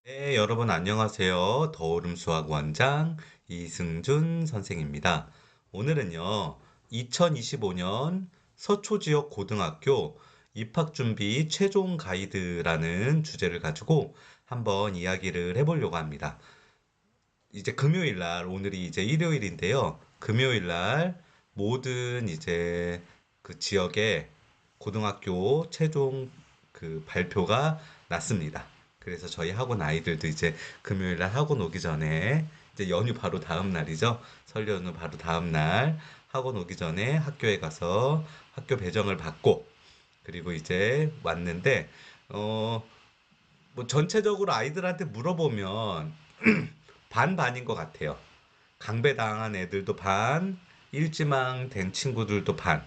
네, 여러분 안녕하세요. 더오름 수학 원장 이승준 선생입니다. 오늘은요, 2025년 서초지역 고등학교 입학준비 최종 가이드라는 주제를 가지고 한번 이야기를 해보려고 합니다. 이제 금요일 날, 오늘이 이제 일요일인데요. 금요일 날 모든 이제 그 지역의 고등학교 최종 그 발표가 났습니다. 그래서 저희 학원 아이들도 이제 금요일 날 학원 오기 전에 이제 연휴 바로 다음 날이죠. 설 연휴 바로 다음 날 학원 오기 전에 학교에 가서 학교 배정을 받고 그리고 이제 왔는데 어 뭐 전체적으로 아이들한테 물어보면 반반인 것 같아요. 강배당한 애들도 반, 일지망 된 친구들도 반,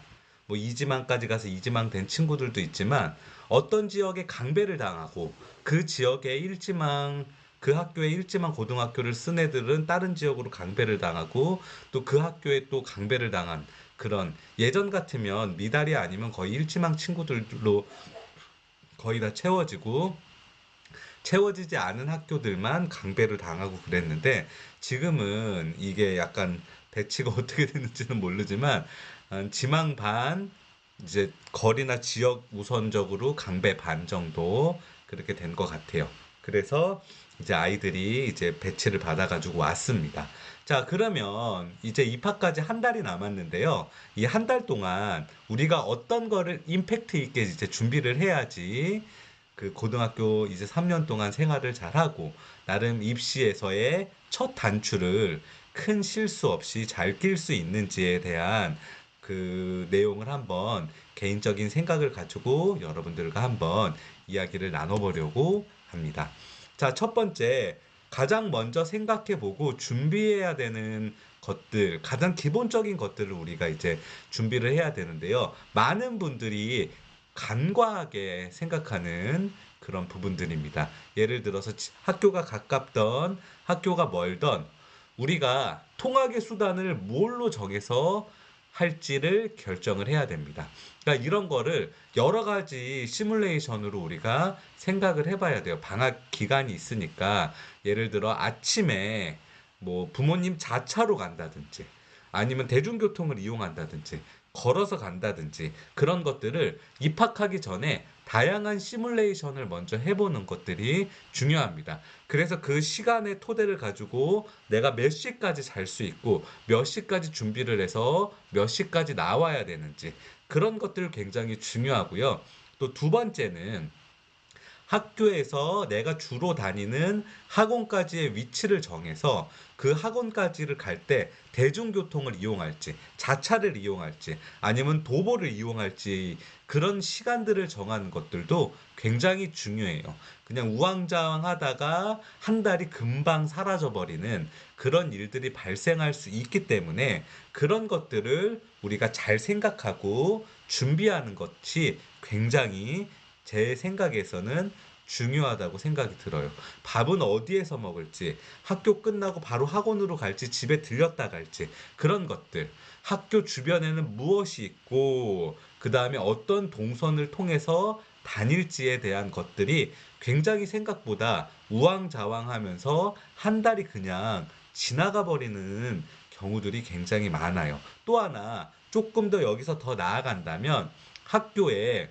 뭐 이지망까지 가서 이지망 된 친구들도 있지만 어떤 지역에 강배를 당하고 그 지역에 일지망 그 학교에 일지망 고등학교를 쓴 애들은 다른 지역으로 강배를 당하고 또 그 학교에 또 강배를 당한 그런 예전 같으면 미달이 아니면 거의 일지망 친구들로 거의 다 채워지지 않은 학교들만 강배를 당하고 그랬는데 지금은 이게 약간 배치가 어떻게 되는지는 모르지만 지망 반 이제 거리나 지역 우선적으로 강배 반 정도 그렇게 된 것 같아요. 그래서 이제 아이들이 이제 배치를 받아가지고 왔습니다. 자, 그러면 이제 입학까지 한 달이 남았는데요. 이 한 달 동안 우리가 어떤 거를 임팩트 있게 이제 준비를 해야지 그 고등학교 이제 3년 동안 생활을 잘하고 나름 입시에서의 첫 단추를 큰 실수 없이 잘 낄 수 있는지에 대한 그 내용을 한번 개인적인 생각을 가지고 여러분들과 한번 이야기를 나눠보려고 합니다. 자, 첫 번째, 가장 먼저 생각해 보고 준비해야 되는 것들, 가장 기본적인 것들을 우리가 이제 준비를 해야 되는데요. 많은 분들이 간과하게 생각하는 그런 부분들입니다. 예를 들어서 학교가 가깝던 학교가 멀던 우리가 통학의 수단을 뭘로 정해서 할지를 결정을 해야 됩니다. 그러니까 이런 거를 여러 가지 시뮬레이션으로 우리가 생각을 해봐야 돼요. 방학 기간이 있으니까 예를 들어 아침에 뭐 부모님 자차로 간다든지 아니면 대중교통을 이용한다든지 걸어서 간다든지 그런 것들을 입학하기 전에 다양한 시뮬레이션을 먼저 해보는 것들이 중요합니다. 그래서 그 시간의 토대를 가지고 내가 몇 시까지 잘 수 있고 몇 시까지 준비를 해서 몇 시까지 나와야 되는지 그런 것들 굉장히 중요하고요. 또 두 번째는 학교에서 내가 주로 다니는 학원까지의 위치를 정해서 그 학원까지를 갈 때 대중교통을 이용할지, 자차를 이용할지, 아니면 도보를 이용할지 그런 시간들을 정하는 것들도 굉장히 중요해요. 그냥 우왕좌왕 하다가 한 달이 금방 사라져버리는 그런 일들이 발생할 수 있기 때문에 그런 것들을 우리가 잘 생각하고 준비하는 것이 굉장히 제 생각에서는 중요하다고 생각이 들어요. 밥은 어디에서 먹을지, 학교 끝나고 바로 학원으로 갈지, 집에 들렸다 갈지, 그런 것들. 학교 주변에는 무엇이 있고, 그 다음에 어떤 동선을 통해서 다닐지에 대한 것들이 굉장히 생각보다 우왕좌왕하면서 한 달이 그냥 지나가 버리는 경우들이 굉장히 많아요. 또 하나, 조금 더 여기서 더 나아간다면 학교에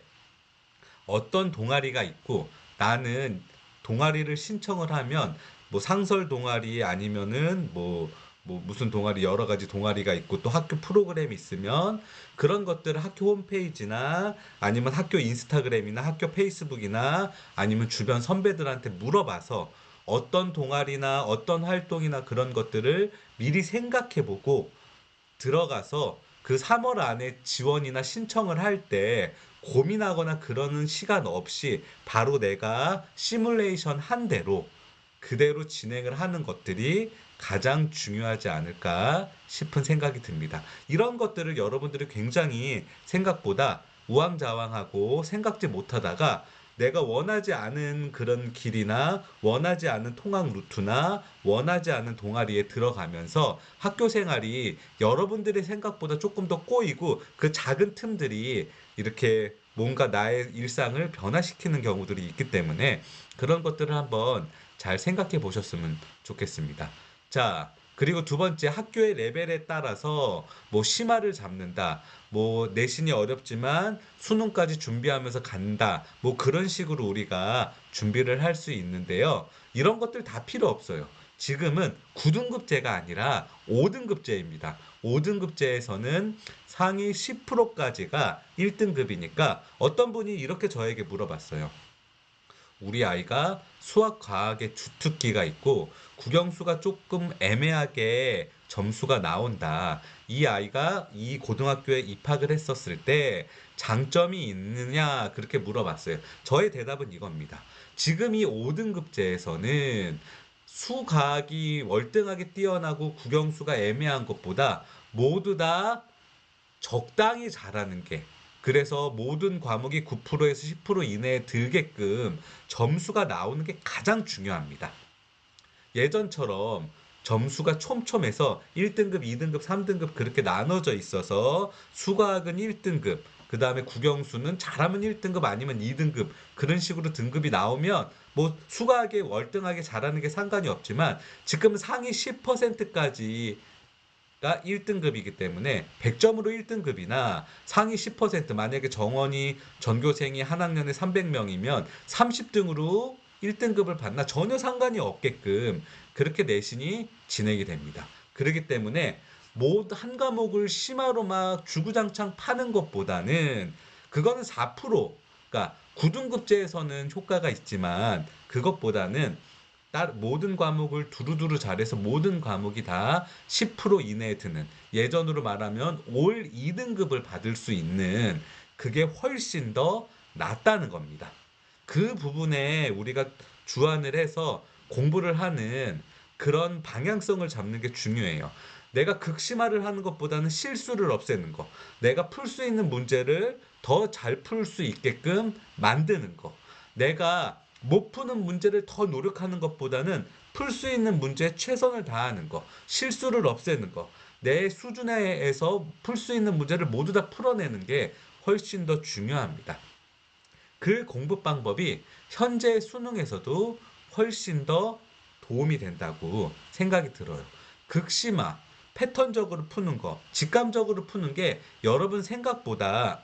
어떤 동아리가 있고 나는 동아리를 신청을 하면 뭐 상설 동아리 아니면은 뭐 무슨 동아리 여러 가지 동아리가 있고 또 학교 프로그램이 있으면 그런 것들을 학교 홈페이지나 아니면 학교 인스타그램이나 학교 페이스북이나 아니면 주변 선배들한테 물어봐서 어떤 동아리나 어떤 활동이나 그런 것들을 미리 생각해 보고 들어가서 그 3월 안에 지원이나 신청을 할 때 고민하거나 그러는 시간 없이 바로 내가 시뮬레이션 한 대로 그대로 진행을 하는 것들이 가장 중요하지 않을까 싶은 생각이 듭니다. 이런 것들을 여러분들이 굉장히 생각보다 우왕좌왕하고 생각지 못하다가 내가 원하지 않은 그런 길이나 원하지 않은 통학 루트나 원하지 않은 동아리에 들어가면서 학교 생활이 여러분들의 생각보다 조금 더 꼬이고 그 작은 틈들이 이렇게 뭔가 나의 일상을 변화시키는 경우들이 있기 때문에 그런 것들을 한번 잘 생각해 보셨으면 좋겠습니다. 자, 그리고 두 번째, 학교의 레벨에 따라서 뭐 심화를 잡는다, 뭐 내신이 어렵지만 수능까지 준비하면서 간다, 뭐 그런 식으로 우리가 준비를 할 수 있는데요. 이런 것들 다 필요 없어요. 지금은 9등급제가 아니라 5등급제입니다. 5등급제에서는 상위 10%까지가 1등급이니까 어떤 분이 이렇게 저에게 물어봤어요. 우리 아이가 수학, 과학에 주특기가 있고 국영수가 조금 애매하게 점수가 나온다. 이 아이가 이 고등학교에 입학을 했었을 때 장점이 있느냐? 그렇게 물어봤어요. 저의 대답은 이겁니다. 지금 이 5등급제에서는 수과학이 월등하게 뛰어나고 국영수가 애매한 것보다 모두 다 적당히 잘하는 게, 그래서 모든 과목이 9%에서 10% 이내에 들게끔 점수가 나오는 게 가장 중요합니다. 예전처럼 점수가 촘촘해서 1등급, 2등급, 3등급 그렇게 나눠져 있어서 수학은 1등급, 그 다음에 국영수는 잘하면 1등급 아니면 2등급 그런 식으로 등급이 나오면 뭐 수학에 월등하게 잘하는 게 상관이 없지만 지금 상위 10%까지 가 1등급이기 때문에 100점으로 1등급이나 상위 10% 만약에 정원이 전교생이 한 학년에 300명이면 30등으로 1등급을 받나 전혀 상관이 없게끔 그렇게 내신이 진행이 됩니다. 그렇기 때문에 모두 한 과목을 심화로 막 주구장창 파는 것보다는 그거는 4%, 그러니까 9등급제에서는 효과가 있지만 그것보다는 모든 과목을 두루두루 잘해서 모든 과목이 다 10% 이내에 드는, 예전으로 말하면 올 2등급을 받을 수 있는, 그게 훨씬 더 낫다는 겁니다. 그 부분에 우리가 주안을 해서 공부를 하는 그런 방향성을 잡는 게 중요해요. 내가 극심화를 하는 것보다는 실수를 없애는 거, 내가 풀 수 있는 문제를 더 잘 풀 수 있게끔 만드는 거, 내가 못 푸는 문제를 더 노력하는 것보다는 풀 수 있는 문제에 최선을 다하는 거, 실수를 없애는 거, 내 수준에서 풀 수 있는 문제를 모두 다 풀어내는 게 훨씬 더 중요합니다. 그 공부 방법이 현재 수능에서도 훨씬 더 도움이 된다고 생각이 들어요. 극심화, 패턴적으로 푸는 거, 직감적으로 푸는 게 여러분 생각보다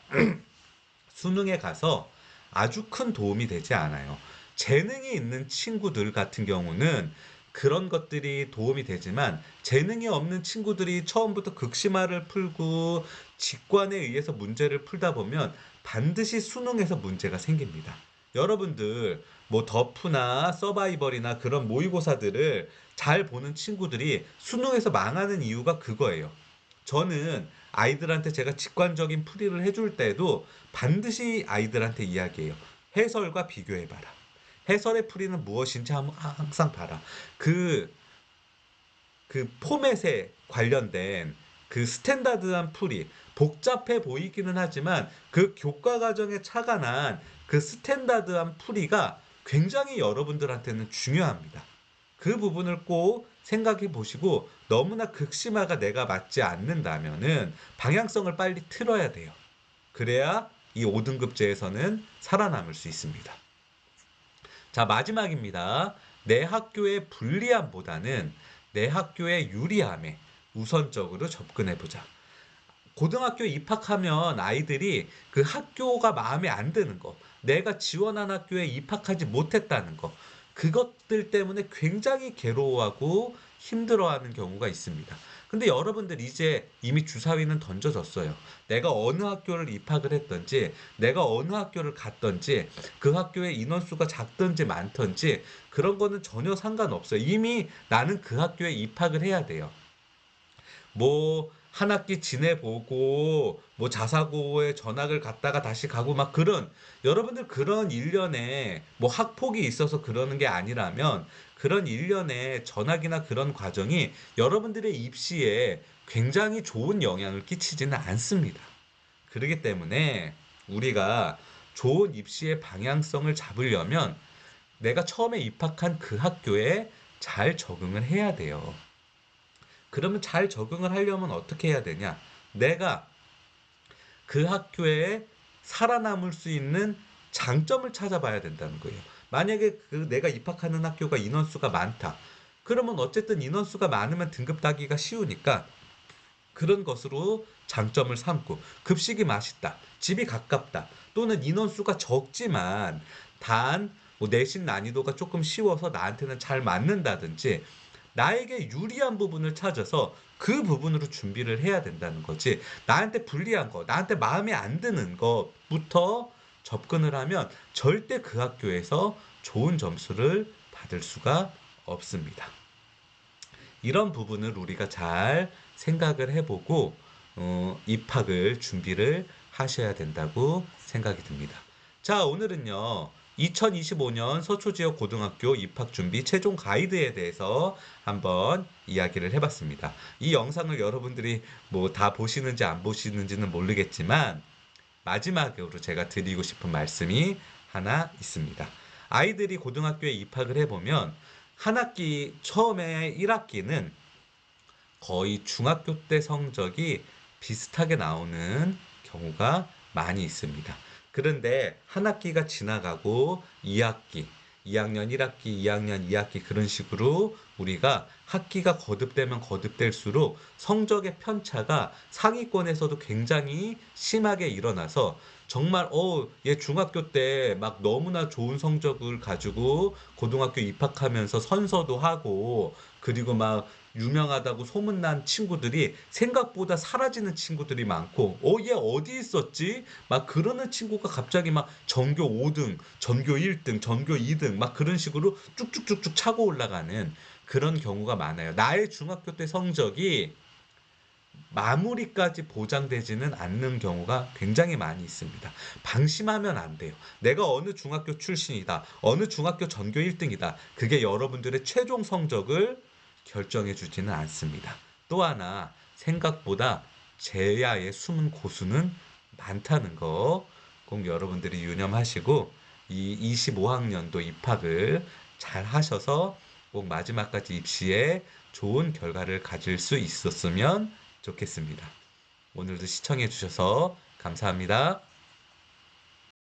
수능에 가서 아주 큰 도움이 되지 않아요. 재능이 있는 친구들 같은 경우는 그런 것들이 도움이 되지만 재능이 없는 친구들이 처음부터 극심화를 풀고 직관에 의해서 문제를 풀다 보면 반드시 수능에서 문제가 생깁니다. 여러분들 뭐 더프나 서바이벌이나 그런 모의고사들을 잘 보는 친구들이 수능에서 망하는 이유가 그거예요. 저는 아이들한테 제가 직관적인 풀이를 해줄 때도 반드시 아이들한테 이야기해요. 해설과 비교해봐라. 해설의 풀이는 무엇인지 항상 봐라. 그, 그 포맷에 관련된 그 스탠다드한 풀이, 복잡해 보이기는 하지만 그 교과 과정에 착안한 그 스탠다드한 풀이가 굉장히 여러분들한테는 중요합니다. 그 부분을 꼭 생각해 보시고 너무나 극심화가 내가 맞지 않는다면은 방향성을 빨리 틀어야 돼요. 그래야 이 5등급제에서는 살아남을 수 있습니다. 자, 마지막입니다. 내 학교의 불리함보다는 내 학교의 유리함에 우선적으로 접근해 보자. 고등학교 입학하면 아이들이 그 학교가 마음에 안 드는 거, 내가 지원한 학교에 입학하지 못했다는 거, 그것들 때문에 굉장히 괴로워하고 힘들어하는 경우가 있습니다. 근데 여러분들 이제 이미 주사위는 던져졌어요. 내가 어느 학교를 입학을 했던지, 내가 어느 학교를 갔던지, 그 학교의 인원수가 작던지 많던지, 그런 거는 전혀 상관없어요. 이미 나는 그 학교에 입학을 해야 돼요. 뭐 한 학기 지내보고 뭐 자사고에 전학을 갔다가 다시 가고 막 그런, 여러분들 그런 일련의 뭐 학폭이 있어서 그러는 게 아니라면 그런 일련의 전학이나 그런 과정이 여러분들의 입시에 굉장히 좋은 영향을 끼치지는 않습니다. 그렇기 때문에 우리가 좋은 입시의 방향성을 잡으려면 내가 처음에 입학한 그 학교에 잘 적응을 해야 돼요. 그러면 잘 적응을 하려면 어떻게 해야 되냐? 내가 그 학교에 살아남을 수 있는 장점을 찾아봐야 된다는 거예요. 만약에 그 내가 입학하는 학교가 인원수가 많다. 그러면 어쨌든 인원수가 많으면 등급 따기가 쉬우니까 그런 것으로 장점을 삼고, 급식이 맛있다, 집이 가깝다, 또는 인원수가 적지만 단 뭐 내신 난이도가 조금 쉬워서 나한테는 잘 맞는다든지 나에게 유리한 부분을 찾아서 그 부분으로 준비를 해야 된다는 거지. 나한테 불리한 거, 나한테 마음에 안 드는 것부터 접근을 하면 절대 그 학교에서 좋은 점수를 받을 수가 없습니다. 이런 부분을 우리가 잘 생각을 해보고 입학을 준비를 하셔야 된다고 생각이 듭니다. 자, 오늘은요. 2025년 서초지역 고등학교 입학 준비 최종 가이드에 대해서 한번 이야기를 해봤습니다. 이 영상을 여러분들이 뭐 다 보시는지 안 보시는지는 모르겠지만 마지막으로 제가 드리고 싶은 말씀이 하나 있습니다. 아이들이 고등학교에 입학을 해보면 한 학기 처음에 1학기는 거의 중학교 때 성적이 비슷하게 나오는 경우가 많이 있습니다. 그런데 한 학기가 지나가고 2학기, 2학년 1학기, 2학년 2학기 그런 식으로 우리가 학기가 거듭되면 거듭될수록 성적의 편차가 상위권에서도 굉장히 심하게 일어나서 정말 얘 중학교 때 막 너무나 좋은 성적을 가지고 고등학교 입학하면서 선서도 하고 그리고 막 유명하다고 소문난 친구들이 생각보다 사라지는 친구들이 많고, 얘 어디 있었지? 막 그러는 친구가 갑자기 막 전교 5등, 전교 1등, 전교 2등 막 그런 식으로 쭉쭉쭉쭉 차고 올라가는 그런 경우가 많아요. 나의 중학교 때 성적이 마무리까지 보장되지는 않는 경우가 굉장히 많이 있습니다. 방심하면 안 돼요. 내가 어느 중학교 출신이다, 어느 중학교 전교 1등이다. 그게 여러분들의 최종 성적을 결정해 주지는 않습니다. 또 하나, 생각보다 제야의 숨은 고수는 많다는 거 꼭 여러분들이 유념하시고 이 25학년도 입학을 잘 하셔서 꼭 마지막까지 입시에 좋은 결과를 가질 수 있었으면 좋겠습니다. 오늘도 시청해 주셔서 감사합니다.